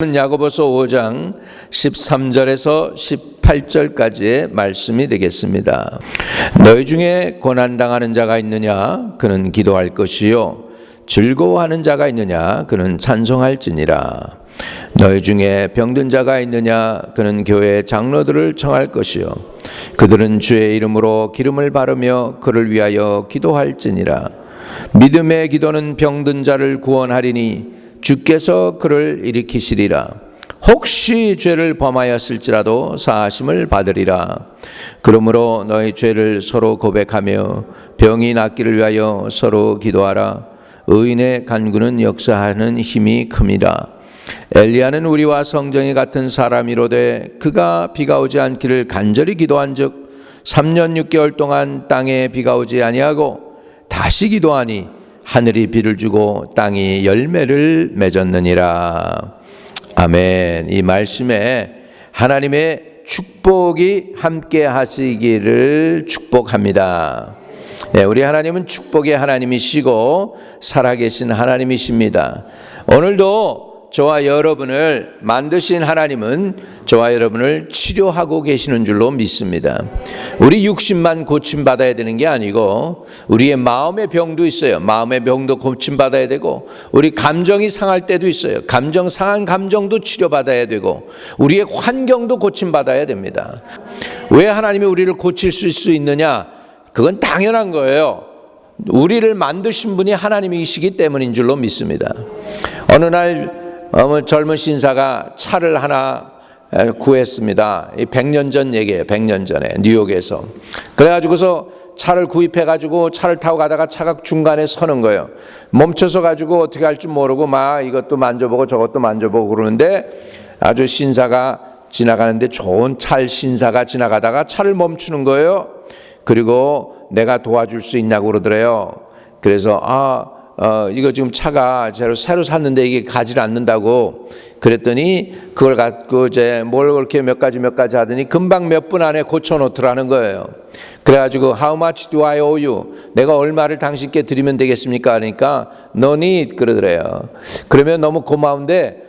야고보서 5장 13절에서 18절까지의 말씀이 되겠습니다. 너희 중에 고난당하는 자가 있느냐? 그는 기도할 것이요 즐거워하는 자가 있느냐? 그는 찬송할지니라. 너희 중에 병든 자가 있느냐? 그는 교회 장로들을 청할 것이요 그들은 주의 이름으로 기름을 바르며 그를 위하여 기도할지니라. 믿음의 기도는 병든 자를 구원하리니 주께서 그를 일으키시리라. 혹시 죄를 범하였을지라도 사하심을 받으리라. 그러므로 너희 죄를 서로 고백하며 병이 낫기를 위하여 서로 기도하라. 의인의 간구는 역사하는 힘이 큽니다. 엘리야는 우리와 성정이 같은 사람이로되 그가 비가 오지 않기를 간절히 기도한즉 3년 6개월 동안 땅에 비가 오지 아니하고 다시 기도하니 하늘이 비를 주고 땅이 열매를 맺었느니라. 아멘. 이 말씀에 하나님의 축복이 함께 하시기를 축복합니다. 네, 우리 하나님은 축복의 하나님이시고 살아계신 하나님이십니다. 오늘도 저와 여러분을 만드신 하나님은 저와 여러분을 치료하고 계시는 줄로 믿습니다. 우리 육신만 고침받아야 되는 게 아니고 우리의 마음의 병도 있어요. 마음의 병도 고침받아야 되고 우리 감정이 상할 때도 있어요. 상한 감정도 치료받아야 되고 우리의 환경도 고침받아야 됩니다. 왜 하나님이 우리를 고칠 수 있느냐? 그건 당연한 거예요. 우리를 만드신 분이 하나님이시기 때문인 줄로 믿습니다. 어느 날 젊은 신사가 차를 하나 구했습니다. 100년 전 얘기예요. 100년 전에 뉴욕에서. 그래가지고서 차를 구입해가지고 차를 타고 가다가 차가 중간에 서는 거예요. 멈춰서 가지고 어떻게 할 줄 모르고 막 이것도 만져보고 저것도 만져보고 그러는데 아주 신사가 지나가는데 좋은 신사가 지나가다가 차를 멈추는 거예요. 그리고 내가 도와줄 수 있냐고 그러더래요. 그래서 이거 지금 차가 새로 샀는데 이게 가지를 않는다고 그랬더니 그걸 갖고 이제 뭘 그렇게 몇 가지 하더니 금방 몇 분 안에 고쳐놓더라는 거예요. 그래가지고 How much do I owe you? 내가 얼마를 당신께 드리면 되겠습니까? 그러니까 No need 그러더래요. 그러면 너무 고마운데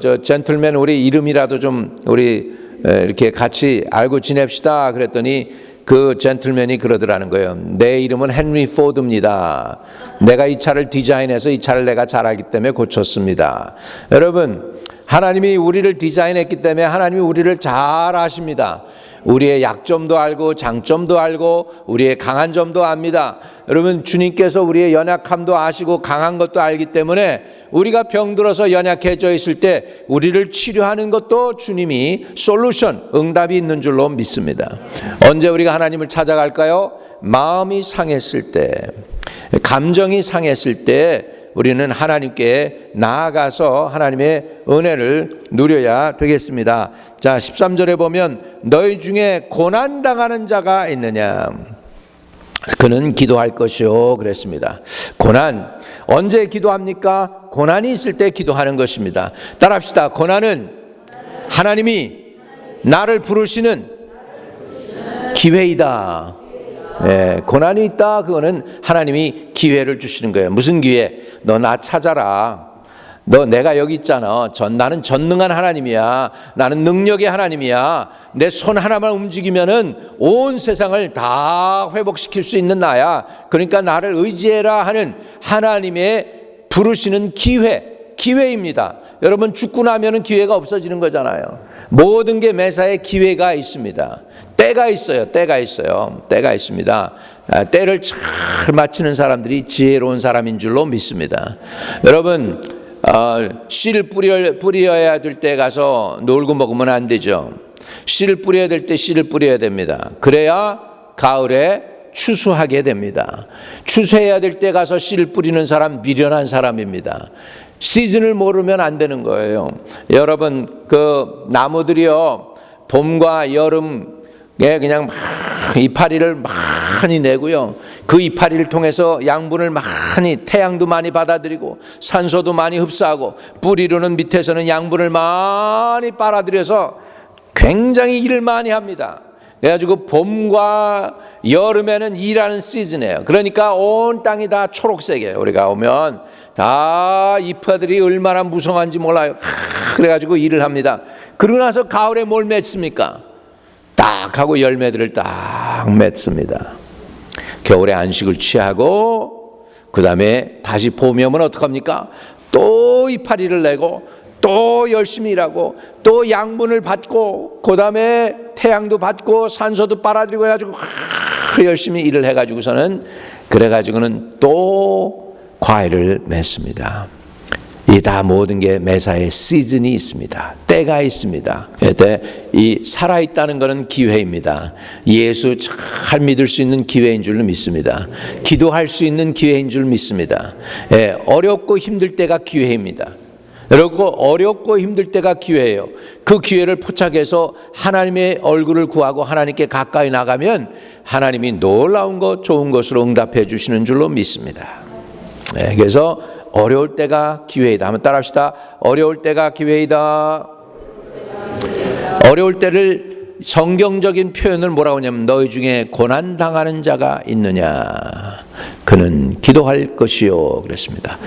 저 젠틀맨 우리 이름이라도 좀 우리 이렇게 같이 알고 지냅시다 그랬더니 그 젠틀맨이 그러더라는 거예요. 내 이름은 헨리 포드입니다. 내가 이 차를 디자인해서 이 차를 내가 잘 알기 때문에 고쳤습니다. 여러분, 하나님이 우리를 디자인했기 때문에 하나님이 우리를 잘 아십니다. 우리의 약점도 알고 장점도 알고 우리의 강한 점도 압니다. 여러분, 주님께서 우리의 연약함도 아시고 강한 것도 알기 때문에 우리가 병들어서 연약해져 있을 때 우리를 치료하는 것도 주님이 응답이 있는 줄로 믿습니다. 언제 우리가 하나님을 찾아갈까요? 마음이 상했을 때, 감정이 상했을 때 우리는 하나님께 나아가서 하나님의 은혜를 누려야 되겠습니다. 자, 13절에 보면 너희 중에 고난당하는 자가 있느냐? 그는 기도할 것이요 그랬습니다. 고난 언제 기도합니까? 고난이 있을 때 기도하는 것입니다. 따라합시다. 고난은 하나님이 나를 부르시는 기회이다. 고난이 있다. 그거는 하나님이 기회를 주시는 거예요. 무슨 기회? 너 나 찾아라. 너 내가 여기 있잖아. 나는 전능한 하나님이야. 나는 능력의 하나님이야. 내 손 하나만 움직이면은 온 세상을 다 회복시킬 수 있는 나야. 그러니까 나를 의지해라 하는 하나님의 부르시는 기회입니다. 여러분, 죽고 나면은 기회가 없어지는 거잖아요. 모든 게 매사에 기회가 있습니다. 때가 있습니다. 때를 잘 맞추는 사람들이 지혜로운 사람인 줄로 믿습니다. 여러분, 씨를 뿌려야 될 때 가서 놀고 먹으면 안 되죠. 씨를 뿌려야 될 때 씨를 뿌려야 됩니다. 그래야 가을에 추수하게 됩니다. 추수해야 될 때 가서 씨를 뿌리는 사람 미련한 사람입니다. 시즌을 모르면 안 되는 거예요. 여러분, 그 나무들이요 봄과 여름에 그냥 막 이파리를 많이 내고요. 그 이파리를 통해서 양분을 많이, 태양도 많이 받아들이고 산소도 많이 흡수하고 뿌리로는 밑에서는 양분을 많이 빨아들여서 굉장히 일을 많이 합니다. 그래가지고 봄과 여름에는 일하는 시즌이에요. 그러니까 온 땅이 다 초록색이에요. 우리가 오면 다 잎아들이 얼마나 무성한지 몰라요. 그래가지고 일을 합니다. 그러고 나서 가을에 뭘 맺습니까? 딱 하고 열매들을 딱 맺습니다. 겨울에 안식을 취하고 그 다음에 다시 봄이 오면 어떡합니까? 또 이파리를 내고 또 열심히 일하고 또 양분을 받고 그 다음에 태양도 받고 산소도 빨아들이고 해가지고 열심히 일을 해가지고서는 그래가지고는 또 과일을 맺습니다. 이 다 모든 게 매사에 시즌이 있습니다. 때가 있습니다. 그때 이 살아있다는 것은 기회입니다. 예수 잘 믿을 수 있는 기회인 줄 믿습니다. 기도할 수 있는 기회인 줄 믿습니다. 어렵고 힘들 때가 기회입니다. 여러분, 어렵고 힘들 때가 기회예요. 그 기회를 포착해서 하나님의 얼굴을 구하고 하나님께 가까이 나가면 하나님이 놀라운 것, 좋은 것으로 응답해 주시는 줄로 믿습니다. 그래서 어려울 때가 기회이다. 한번 따라합시다. 어려울 때가 기회이다. 어려울 때를 성경적인 표현을 뭐라고 하냐면 너희 중에 고난당하는 자가 있느냐 그는 기도할 것이요 그랬습니다.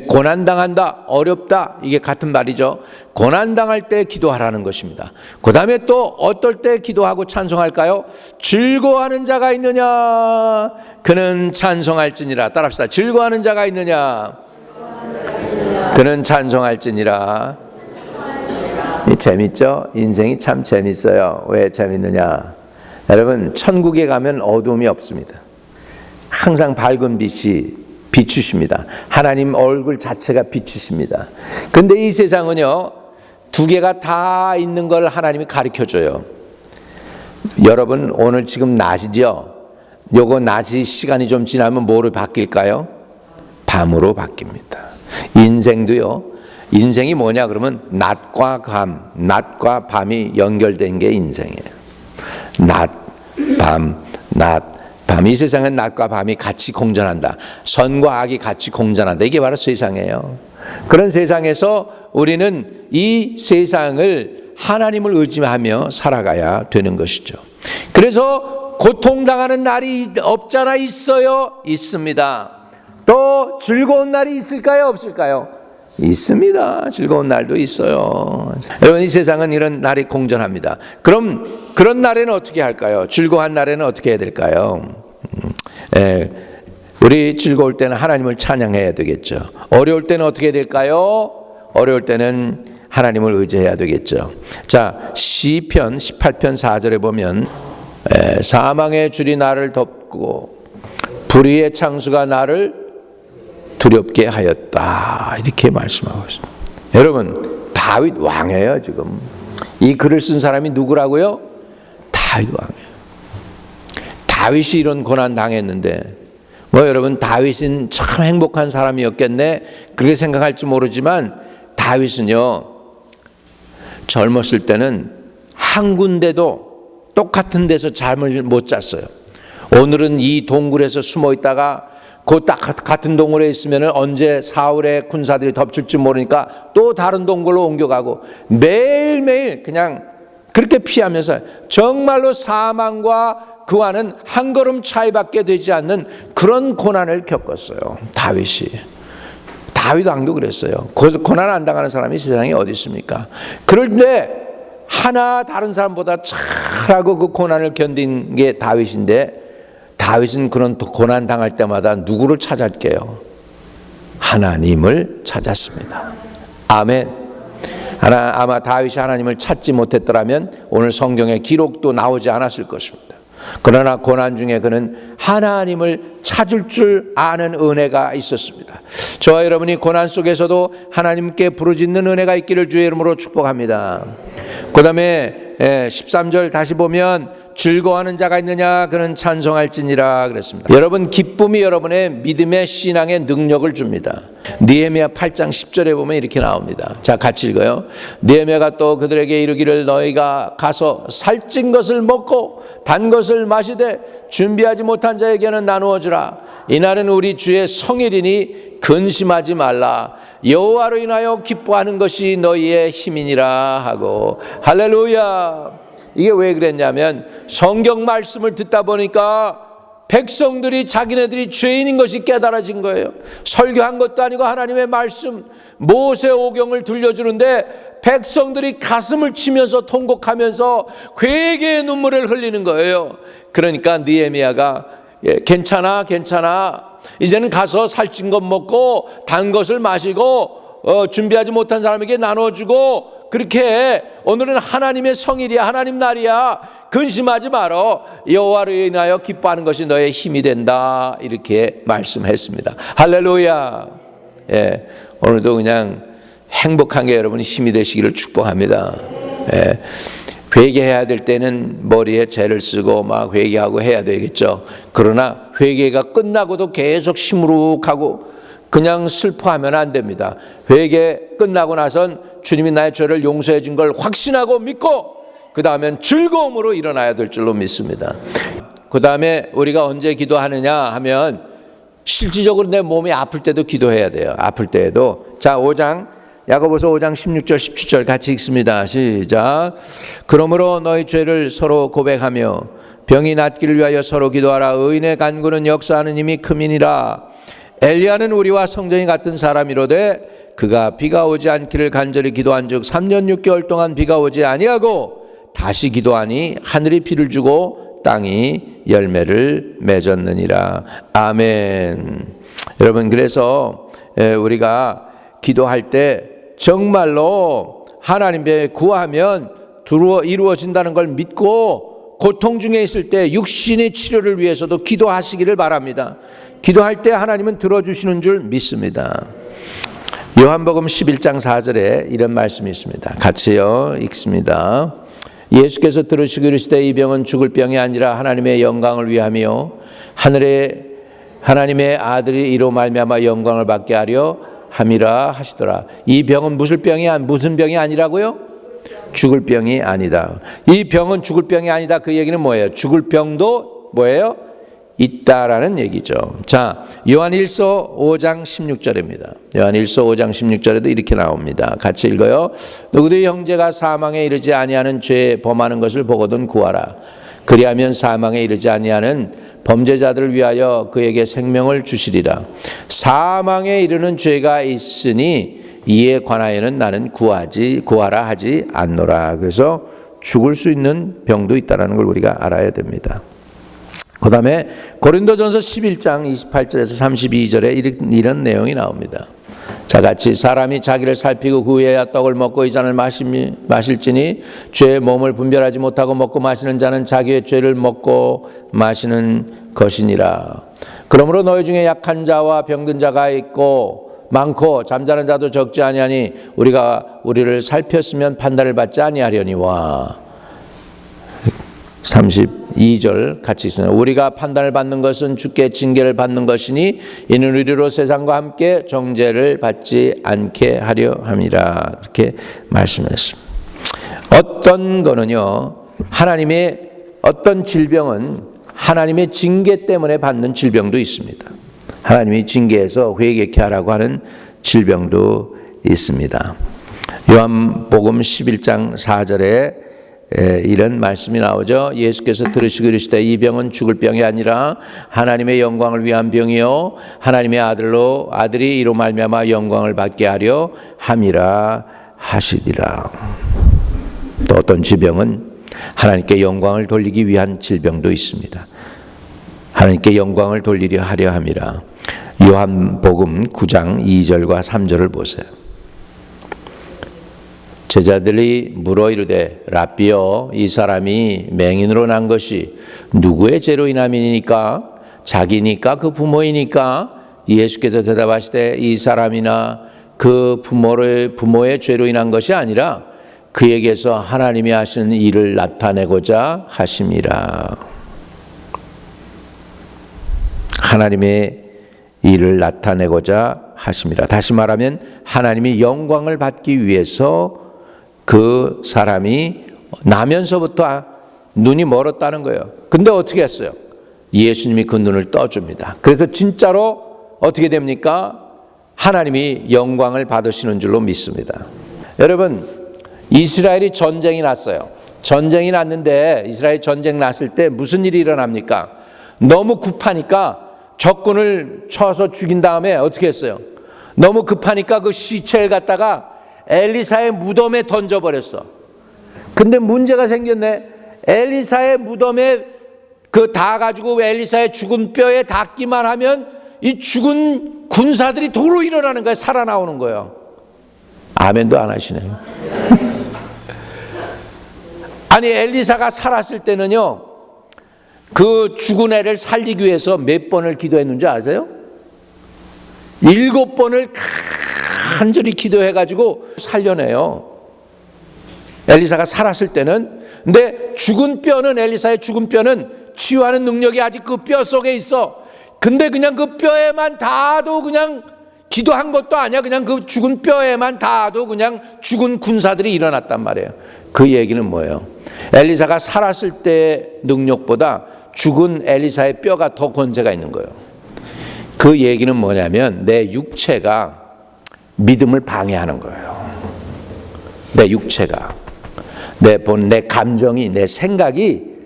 고난당한다, 어렵다 이게 같은 말이죠. 고난당할 때 기도하라는 것입니다. 그 다음에 또 어떨 때 기도하고 찬송할까요? 즐거워하는 자가 있느냐 그는 찬송할지니라. 따라합시다. 즐거워하는 자가 있느냐 그는 찬송할지니라. 재밌죠? 인생이 참 재밌어요. 왜 재밌느냐? 여러분, 천국에 가면 어두움이 없습니다. 항상 밝은 빛이 비추십니다. 하나님 얼굴 자체가 빛이십니다. 근데 이 세상은요, 두 개가 다 있는 걸 하나님이 가르쳐줘요. 여러분, 오늘 지금 낮이죠? 요거 낮이 시간이 좀 지나면 뭐로 바뀔까요? 밤으로 바뀝니다. 인생도요. 인생이 뭐냐 그러면 낮과 밤이 연결된 게 인생이에요. 낮, 밤. 이 세상은 낮과 밤이 같이 공존한다. 선과 악이 같이 공존한다. 이게 바로 세상이에요. 그런 세상에서 우리는 이 세상을 하나님을 의지하며 살아가야 되는 것이죠. 그래서 고통당하는 날이 없잖아. 있어요. 있습니다. 또 즐거운 날이 있을까요? 없을까요? 있습니다. 즐거운 날도 있어요. 여러분, 이 세상은 이런 날이 공존합니다. 그럼 그런 날에는 어떻게 할까요? 즐거운 날에는 어떻게 해야 될까요? 우리 즐거울 때는 하나님을 찬양해야 되겠죠. 어려울 때는 어떻게 해야 될까요? 어려울 때는 하나님을 의지해야 되겠죠. 자, 시편 18편 4절에 보면 사망의 줄이 나를 덮고 불의의 창수가 나를 두렵게 하였다. 이렇게 말씀하고 있습니다. 여러분, 다윗 왕이에요. 지금 이 글을 쓴 사람이 누구라고요? 다윗 왕이에요. 다윗이 이런 고난 당했는데 여러분, 다윗은 참 행복한 사람이었겠네 그렇게 생각할지 모르지만 다윗은요, 젊었을 때는 한 군데도 똑같은 데서 잠을 못 잤어요. 오늘은 이 동굴에서 숨어 있다가 그 딱 같은 동굴에 있으면 언제 사울의 군사들이 덮칠지 모르니까 또 다른 동굴로 옮겨가고 매일매일 그냥 그렇게 피하면서 정말로 사망과 그와는 한 걸음 차이밖에 되지 않는 그런 고난을 겪었어요. 다윗 왕도 그랬어요. 고난 안 당하는 사람이 세상에 어디 있습니까? 그런데 하나 다른 사람보다 잘하고 그 고난을 견딘 게 다윗인데 다윗은 그런 고난 당할 때마다 누구를 찾았게요? 하나님을 찾았습니다. 아멘. 아마 다윗이 하나님을 찾지 못했더라면 오늘 성경에 기록도 나오지 않았을 것입니다. 그러나 고난 중에 그는 하나님을 찾을 줄 아는 은혜가 있었습니다. 저와 여러분이 고난 속에서도 하나님께 부르짖는 은혜가 있기를 주의 이름으로 축복합니다. 그 다음에 13절 다시 보면 즐거워하는 자가 있느냐 그는 찬송할지니라 그랬습니다. 여러분, 기쁨이 여러분의 믿음의 신앙의 능력을 줍니다. 느헤미야 8장 10절에 보면 이렇게 나옵니다. 자, 같이 읽어요. 느헤미야가 또 그들에게 이르기를 너희가 가서 살찐 것을 먹고 단 것을 마시되 준비하지 못한 자에게는 나누어 주라. 이날은 우리 주의 성일이니 근심하지 말라. 여호와로 인하여 기뻐하는 것이 너희의 힘이니라 하고. 할렐루야. 이게 왜 그랬냐면 성경 말씀을 듣다 보니까 백성들이 자기네들이 죄인인 것이 깨달아진 거예요. 설교한 것도 아니고 하나님의 말씀 모세 오경을 들려주는데 백성들이 가슴을 치면서 통곡하면서 회개의 눈물을 흘리는 거예요. 그러니까 느헤미야가 괜찮아 이제는 가서 살찐 것 먹고 단 것을 마시고 준비하지 못한 사람에게 나눠주고 그렇게 해. 오늘은 하나님의 성일이야. 하나님 날이야. 근심하지 말어. 여호와를 인하여 기뻐하는 것이 너의 힘이 된다. 이렇게 말씀했습니다. 할렐루야. 예, 오늘도 그냥 행복한 게 여러분이 힘이 되시기를 축복합니다. 예, 회개해야 될 때는 머리에 죄를 쓰고 막 회개하고 해야 되겠죠. 그러나 회개가 끝나고도 계속 시무룩하고 그냥 슬퍼하면 안 됩니다. 회개 끝나고 나선 주님이 나의 죄를 용서해 준 걸 확신하고 믿고 그 다음엔 즐거움으로 일어나야 될 줄로 믿습니다. 그 다음에 우리가 언제 기도하느냐 하면 실질적으로 내 몸이 아플 때도 기도해야 돼요. 아플 때에도. 자, 5장 야고보서 5장 16절 17절 같이 읽습니다. 시작. 그러므로 너희 죄를 서로 고백하며 병이 낫기를 위하여 서로 기도하라. 의인의 간구는 역사하는 힘이 크민이라. 엘리야는 우리와 성전이 같은 사람이로되 그가 비가 오지 않기를 간절히 기도한즉 3년 6개월 동안 비가 오지 아니하고 다시 기도하니 하늘이 비를 주고 땅이 열매를 맺었느니라. 아멘. 여러분, 그래서 우리가 기도할 때 정말로 하나님께 구하면 이루어진다는 걸 믿고 고통 중에 있을 때 육신의 치료를 위해서도 기도하시기를 바랍니다. 기도할 때 하나님은 들어주시는 줄 믿습니다. 요한복음 11장 4절에 이런 말씀이 있습니다. 같이요 읽습니다. 예수께서 들으시기를 이르시되 이 병은 죽을 병이 아니라 하나님의 영광을 위하며 하나님의 아들이 이로 말미암아 영광을 받게 하려 함이라 하시더라. 이 병은 무슨 병이 아니라고요? 죽을 병이 아니다. 이 병은 죽을 병이 아니다. 그 얘기는 뭐예요? 죽을 병도 뭐예요? 있다라는 얘기죠. 자, 요한일서 5장 16절입니다. 요한일서 5장 16절에도 이렇게 나옵니다. 같이 읽어요. 누구도 형제가 사망에 이르지 아니하는 죄 범하는 것을 보거든 구하라. 그리하면 사망에 이르지 아니하는 범죄자들을 위하여 그에게 생명을 주시리라. 사망에 이르는 죄가 있으니 이에 관하여는 나는 구하라 하지 않노라. 그래서 죽을 수 있는 병도 있다는 걸 우리가 알아야 됩니다. 그 다음에 고린도전서 11장 28절에서 32절에 이런 내용이 나옵니다. 자, 같이 사람이 자기를 살피고 그 후에야 떡을 먹고 이 잔을 마실지니 죄의 몸을 분별하지 못하고 먹고 마시는 자는 자기의 죄를 먹고 마시는 것이니라. 그러므로 너희 중에 약한 자와 병든 자가 많고 잠자는 자도 적지 아니하니 우리가 우리를 살폈으면 판단을 받지 아니하려니와. 32절 같이 있습니다. 우리가 판단을 받는 것은 주께 징계를 받는 것이니 이는 우리로 세상과 함께 정죄를 받지 않게 하려 함이라. 그렇게 말씀했습니다. 어떤 거는요, 어떤 질병은 하나님의 징계 때문에 받는 질병도 있습니다. 하나님이 징계해서 회개케 하라고 하는 질병도 있습니다. 요한복음 11장 4절에 이런 말씀이 나오죠. 예수께서 들으시기를 이르시되 이 병은 죽을 병이 아니라 하나님의 영광을 위한 병이요 하나님의 아들이 이로 말미암아 영광을 받게 하려 함이라 하시리라. 또 어떤 질병은 하나님께 영광을 돌리기 위한 질병도 있습니다. 하나님께 영광을 돌리려 하려 함이라. 요한복음 9장 2절과 3절을 보세요. 제자들이 물어 이르되 랍비여 이 사람이 맹인으로 난 것이 누구의 죄로 인함이니까? 자기니까 그 부모이니까? 예수께서 대답하시되 이 사람이나 그 부모의 죄로 인한 것이 아니라 그에게서 하나님이 하시는 일을 나타내고자 하심이라. 하나님의 일을 나타내고자 하심이라. 다시 말하면 하나님이 영광을 받기 위해서 그 사람이 나면서부터 눈이 멀었다는 거예요. 근데 어떻게 했어요? 예수님이 그 눈을 떠줍니다. 그래서 진짜로 어떻게 됩니까? 하나님이 영광을 받으시는 줄로 믿습니다. 여러분, 이스라엘이 전쟁이 났어요. 전쟁이 났는데 이스라엘 전쟁 났을 때 무슨 일이 일어납니까? 너무 급하니까 적군을 쳐서 죽인 다음에 어떻게 했어요? 너무 급하니까 그 시체를 갖다가 엘리사의 무덤에 던져버렸어. 근데 문제가 생겼네. 엘리사의 무덤에 그 다 가지고 엘리사의 죽은 뼈에 닿기만 하면 이 죽은 군사들이 도로 일어나는 거예요. 살아나오는 거예요. 아멘도 안 하시네요. 아니 엘리사가 살았을 때는요, 그 죽은 애를 살리기 위해서 몇 번을 기도했는지 아세요? 7번을 간절히 기도해가지고 살려내요. 엘리사가 살았을 때는. 근데 죽은 뼈는, 엘리사의 죽은 뼈는 치유하는 능력이 아직 그 뼈 속에 있어. 근데 그냥 그 뼈에만 닿아도 그냥 기도한 것도 아니야. 그냥 그 죽은 뼈에만 닿아도 그냥 죽은 군사들이 일어났단 말이에요. 그 얘기는 뭐예요? 엘리사가 살았을 때 능력보다 죽은 엘리사의 뼈가 더 권세가 있는 거예요. 그 얘기는 뭐냐면 내 육체가 믿음을 방해하는 거예요. 내 육체가, 내 감정이, 내 생각이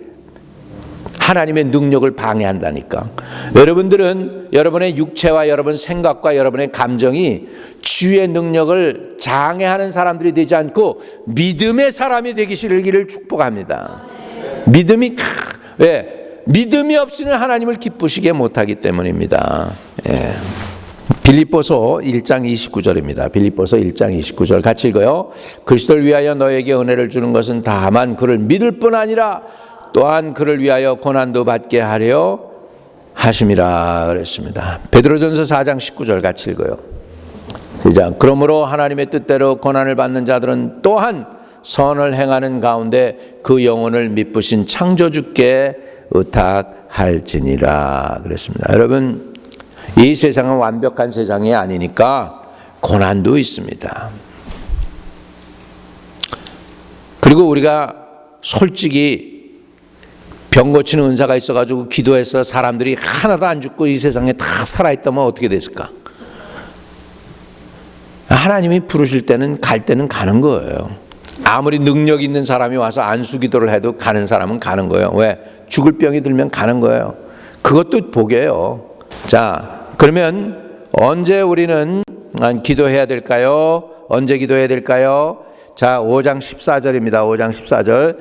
하나님의 능력을 방해한다니까. 여러분들은 여러분의 육체와 여러분 생각과 여러분의 감정이 치유의 능력을 장애하는 사람들이 되지 않고 믿음의 사람이 되기를 축복합니다. 믿음이, 왜? 믿음이 없이는 하나님을 기쁘시게 못하기 때문입니다. 예. 빌립보서 1장 29절입니다. 빌립보서 1장 29절 같이 읽어요. 그리스도를 위하여 너에게 은혜를 주는 것은 다만 그를 믿을 뿐 아니라 또한 그를 위하여 고난도 받게 하려 하심이라 그랬습니다. 베드로전서 4장 19절 같이 읽어요. 시작. 그러므로 하나님의 뜻대로 고난을 받는 자들은 또한 선을 행하는 가운데 그 영혼을 미쁘신 창조주께 의탁할지니라 그랬습니다. 여러분, 이 세상은 완벽한 세상이 아니니까 고난도 있습니다. 그리고 우리가 솔직히 병 고치는 은사가 있어가지고 기도해서 사람들이 하나도 안 죽고 이 세상에 다 살아있다면 어떻게 됐을까? 하나님이 부르실 때는 갈 때는 가는 거예요. 아무리 능력 있는 사람이 와서 안수 기도를 해도 가는 사람은 가는 거예요. 왜? 죽을 병이 들면 가는 거예요. 그것도 복이에요. 자, 그러면 언제 우리는 기도해야 될까요? 언제 기도해야 될까요? 자, 5장 14절입니다. 5장 14절.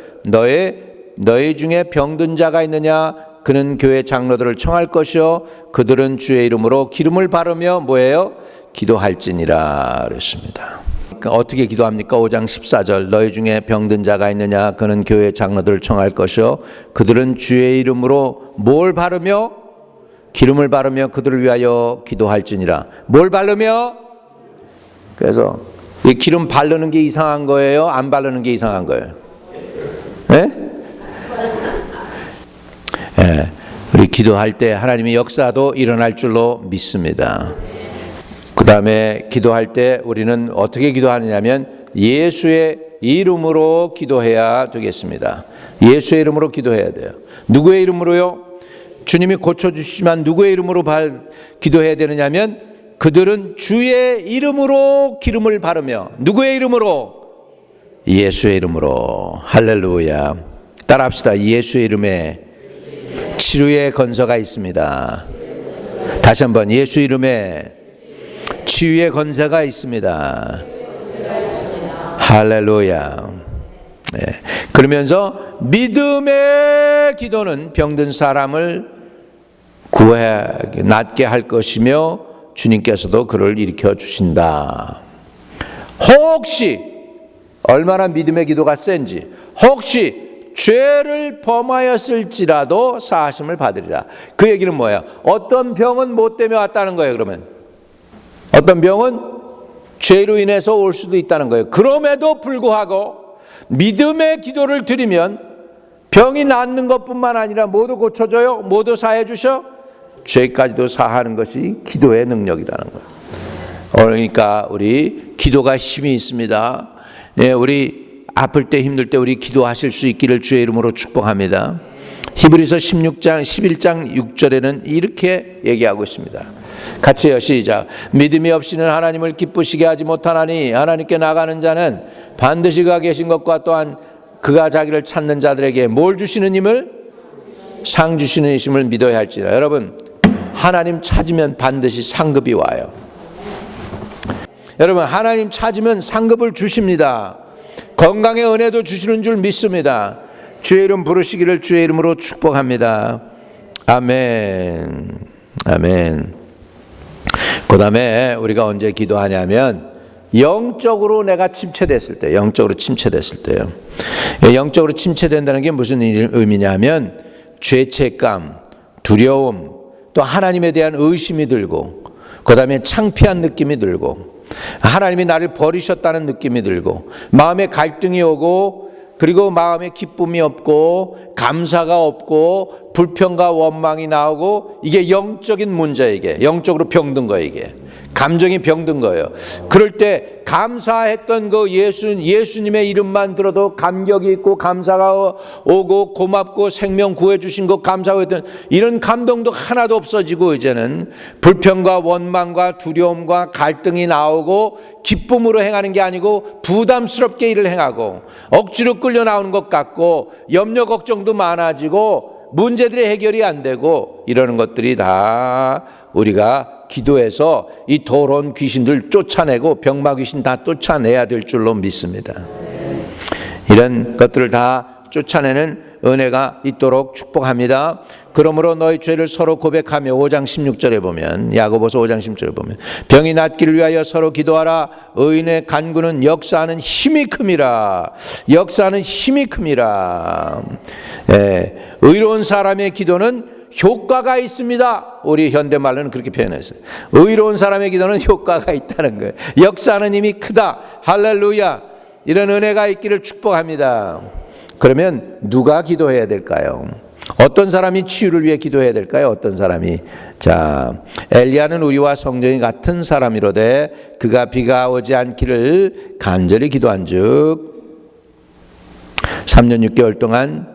너희 중에 병든 자가 있느냐? 그는 교회 장로들을 청할 것이요 그들은 주의 이름으로 기름을 바르며 뭐예요? 기도할지니라 그랬습니다. 어떻게 기도합니까? 5장 14절. 너희 중에 병든 자가 있느냐? 그는 교회 장로들을 청할 것이요 그들은 주의 이름으로 뭘 바르며? 기름을 바르며 그들을 위하여 기도할지니라. 뭘 바르며? 그래서 이 기름 바르는 게 이상한 거예요? 안 바르는 게 이상한 거예요? 네? 예, 우리 기도할 때 하나님의 역사도 일어날 줄로 믿습니다. 그 다음에 기도할 때 우리는 어떻게 기도하느냐면 예수의 이름으로 기도해야 되겠습니다. 예수의 이름으로 기도해야 돼요. 누구의 이름으로요? 주님이 고쳐주시지만 누구의 이름으로 기도해야 되느냐면 그들은 주의 이름으로 기름을 바르며 누구의 이름으로? 예수의 이름으로. 할렐루야. 따라합시다. 예수의 이름에 치유의 건서가 있습니다. 다시 한번 예수 이름에 치유의 건세가 있습니다. 할렐루야. 네. 그러면서 믿음의 기도는 병든 사람을 낫게 할 것이며 주님께서도 그를 일으켜 주신다. 혹시 얼마나 믿음의 기도가 센지, 혹시 죄를 범하였을지라도 사하심을 받으리라. 그 얘기는 뭐예요? 어떤 병은 뭐 때문에 왔다는 거예요. 그러면 어떤 병은 죄로 인해서 올 수도 있다는 거예요. 그럼에도 불구하고 믿음의 기도를 드리면 병이 낫는 것뿐만 아니라 모두 고쳐져요. 모두 사해 주셔. 죄까지도 사하는 것이 기도의 능력이라는 거예요. 그러니까 우리 기도가 힘이 있습니다. 예, 우리 아플 때 힘들 때 우리 기도하실 수 있기를 주의 이름으로 축복합니다. 히브리서 11장 6절에는 이렇게 얘기하고 있습니다. 같이 해요. 시작. 믿음이 없이는 하나님을 기쁘시게 하지 못하나니 하나님께 나가는 자는 반드시 그가 계신 것과 또한 그가 자기를 찾는 자들에게 뭘 주시는 힘을? 상 주시는 이심을 믿어야 할지라. 여러분, 하나님 찾으면 반드시 상급이 와요. 여러분, 하나님 찾으면 상급을 주십니다. 건강의 은혜도 주시는 줄 믿습니다. 주의 이름 부르시기를 주의 이름으로 축복합니다. 아멘. 아멘. 그 다음에 우리가 언제 기도하냐면 영적으로 내가 침체됐을 때, 영적으로 침체됐을 때요. 영적으로 침체된다는 게 무슨 의미냐면 죄책감, 두려움, 또 하나님에 대한 의심이 들고, 그 다음에 창피한 느낌이 들고, 하나님이 나를 버리셨다는 느낌이 들고, 마음에 갈등이 오고, 그리고 마음에 기쁨이 없고, 감사가 없고, 불평과 원망이 나오고, 이게 영적인 문제예요. 이게 영적으로 병든 거예요. 이게 감정이 병든 거예요. 그럴 때 감사했던 그 예수님의 이름만 들어도 감격이 있고 감사가 오고 고맙고 생명 구해주신 것 감사하고 했던 이런 감동도 하나도 없어지고, 이제는 불평과 원망과 두려움과 갈등이 나오고 기쁨으로 행하는 게 아니고 부담스럽게 일을 행하고 억지로 끌려 나오는 것 같고 염려 걱정도 많아지고 문제들이 해결이 안 되고, 이러는 것들이 다 우리가 기도해서 이 더러운 귀신들 쫓아내고 병마 귀신 다 쫓아내야 될 줄로 믿습니다. 이런 것들을 다 쫓아내는 은혜가 있도록 축복합니다. 그러므로 너희 죄를 서로 고백하며 5장 16절에 보면, 야고보서 5장 16절에 보면 병이 낫기를 위하여 서로 기도하라. 의인의 간구는 역사하는 힘이 큼이라. 역사하는 힘이 큼이라. 의로운 사람의 기도는 효과가 있습니다. 우리 현대말로는 그렇게 표현했어요. 의로운 사람의 기도는 효과가 있다는 거예요. 역사하는 힘이 크다. 할렐루야. 이런 은혜가 있기를 축복합니다. 그러면 누가 기도해야 될까요? 어떤 사람이 치유를 위해 기도해야 될까요? 어떤 사람이? 자, 엘리야는 우리와 성정이 같은 사람이로되 그가 비가 오지 않기를 간절히 기도한즉 3년 6개월 동안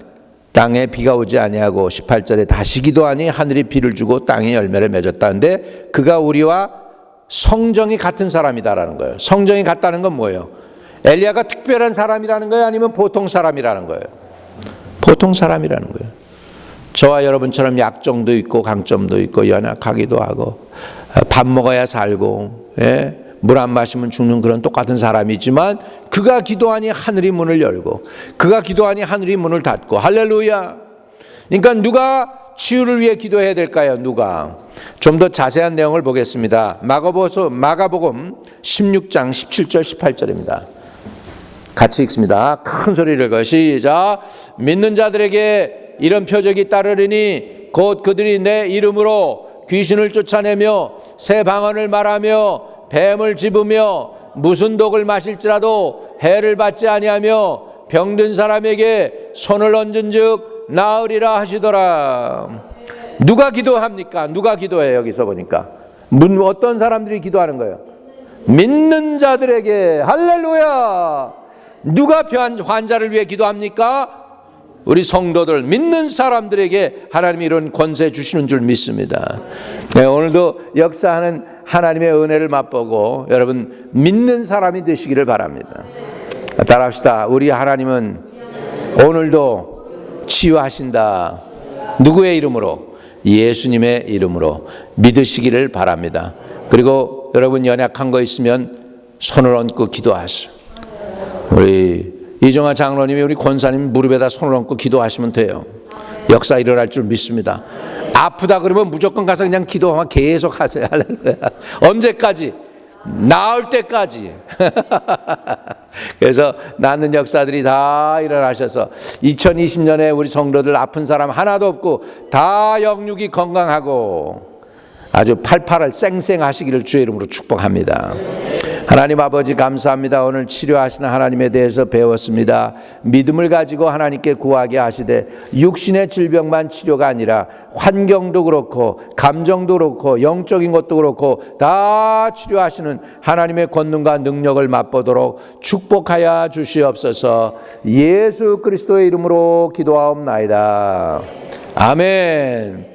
땅에 비가 오지 아니하고 18절에 다시 기도하니 하늘이 비를 주고 땅이 열매를 맺었다는데 그가 우리와 성정이 같은 사람이다라는 거예요. 성정이 같다는 건 뭐예요? 엘리야가 특별한 사람이라는 거예요? 아니면 보통 사람이라는 거예요? 보통 사람이라는 거예요. 저와 여러분처럼 약점도 있고 강점도 있고 연약하기도 하고 밥 먹어야 살고 물 안 마시면 죽는 그런 똑같은 사람이지만 그가 기도하니 하늘이 문을 열고 그가 기도하니 하늘이 문을 닫고 할렐루야. 그러니까 누가 치유를 위해 기도해야 될까요? 누가? 좀 더 자세한 내용을 보겠습니다. 마가복음 16장 17절 18절입니다. 같이 읽습니다. 큰 소리를 읽어 시작. 믿는 자들에게 이런 표적이 따르리니 곧 그들이 내 이름으로 귀신을 쫓아내며 새 방언을 말하며 뱀을 집으며 무슨 독을 마실지라도 해를 받지 아니하며 병든 사람에게 손을 얹은즉 나으리라 하시더라. 누가 기도합니까? 누가 기도해요? 여기서 보니까 어떤 사람들이 기도하는 거예요? 믿는 자들에게. 할렐루야. 누가 환자를 위해 기도합니까? 우리 성도들, 믿는 사람들에게 하나님이 이런 권세 주시는 줄 믿습니다. 네, 오늘도 역사하는 하나님의 은혜를 맛보고 여러분 믿는 사람이 되시기를 바랍니다. 따라합시다. 우리 하나님은 오늘도 치유하신다. 누구의 이름으로? 예수님의 이름으로 믿으시기를 바랍니다. 그리고 여러분 연약한 거 있으면 손을 얹고 기도하시오. 우리 이정아 장로님이 우리 권사님 무릎에다 손을 얹고 기도하시면 돼요. 역사 일어날 줄 믿습니다. 아프다 그러면 무조건 가서 그냥 기도하면 계속 하세요. 할렐루야. 언제까지? 나을 때까지. 그래서 낫는 역사들이 다 일어나셔서 2020년에 우리 성도들 아픈 사람 하나도 없고 다 영육이 건강하고 아주 팔팔을 쌩쌩하시기를 주의 이름으로 축복합니다. 하나님 아버지 감사합니다. 오늘 치료하시는 하나님에 대해서 배웠습니다. 믿음을 가지고 하나님께 구하게 하시되 육신의 질병만 치료가 아니라 환경도 그렇고 감정도 그렇고 영적인 것도 그렇고 다 치료하시는 하나님의 권능과 능력을 맛보도록 축복하여 주시옵소서. 예수 그리스도의 이름으로 기도하옵나이다. 아멘.